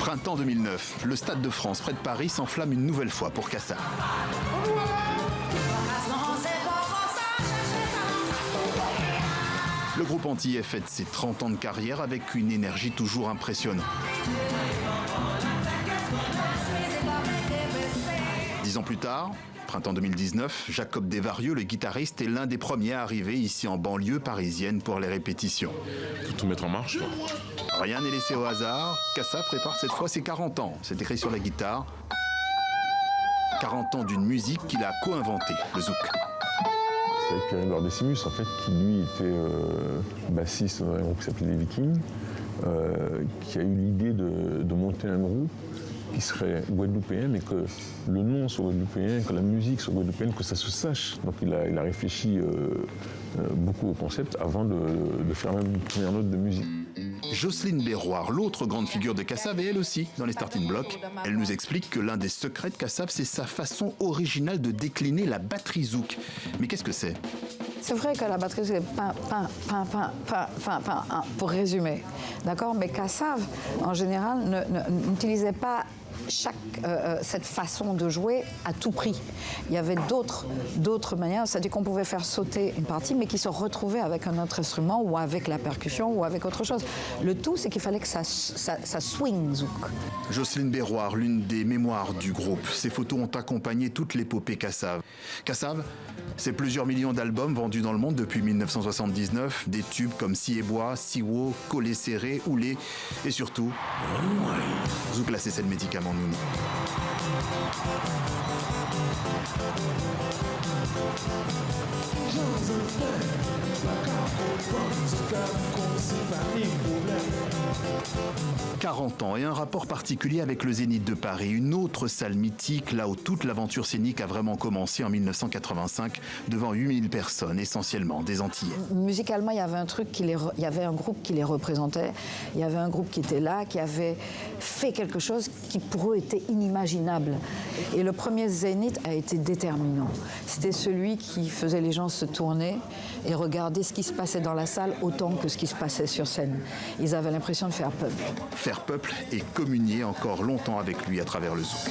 Printemps 2009, le Stade de France près de Paris s'enflamme une nouvelle fois pour Kassav. Le groupe antillais fête ses 30 ans de carrière avec une énergie toujours impressionnante. 10 ans plus tard, printemps 2019, Jacob Desvarieux, le guitariste, est l'un des premiers à arriver ici en banlieue parisienne pour les répétitions. Faut tout mettre en marche, quoi. Rien n'est laissé au hasard. Kassav prépare cette fois ses 40 ans. C'est écrit sur la guitare. 40 ans d'une musique qu'il a co-inventée, le zouk. C'est avec Pierre-Edouard Decimus, en fait, qui lui était bassiste dans un groupe qui s'appelait les Vikings, qui a eu l'idée de monter un groupe qui serait guadeloupéen, mais que le nom soit guadeloupéen, que la musique soit guadeloupéenne, que ça se sache. Donc il a réfléchi beaucoup au concept avant de faire même une première note de musique. Jocelyne Berroir, l'autre grande figure de Kassav, et elle aussi dans les starting blocks. Elle nous explique que l'un des secrets de Kassav, c'est sa façon originale de décliner la batterie zouk. Mais qu'est-ce que c'est ? C'est vrai que la batterie, c'est pin, pour résumer. D'accord ? Mais Kassav, en général, n'utilisait pas cette façon de jouer à tout prix. Il y avait d'autres manières, c'est-à-dire qu'on pouvait faire sauter une partie, mais qui se retrouvait avec un autre instrument, ou avec la percussion, ou avec autre chose. Le tout, c'est qu'il fallait que ça swing zouk. Jocelyne Berroir, l'une des mémoires du groupe. Ces photos ont accompagné toute l'épopée Kassav. Kassav, c'est plusieurs millions d'albums vendus dans le monde depuis 1979, des tubes comme Si et Bois, Siwo, Collet Serré, Oulé, et surtout, zouk là, c'est le médicament Nouni. « 40 ans et un rapport particulier avec le Zénith de Paris, une autre salle mythique, là où toute l'aventure scénique a vraiment commencé en 1985, devant 8000 personnes, essentiellement des Antillais. Musicalement, il y avait il y avait un groupe qui les représentait, il y avait un groupe qui était là, qui avait fait quelque chose qui pour eux était inimaginable. Et le premier Zénith a été déterminant. C'était celui qui faisait les gens se tourner et regarder ce qui se passait dans la salle autant que ce qui se passait sur scène. Ils avaient l'impression de faire peuple. Faire peuple et communier encore longtemps avec lui à travers le zouk.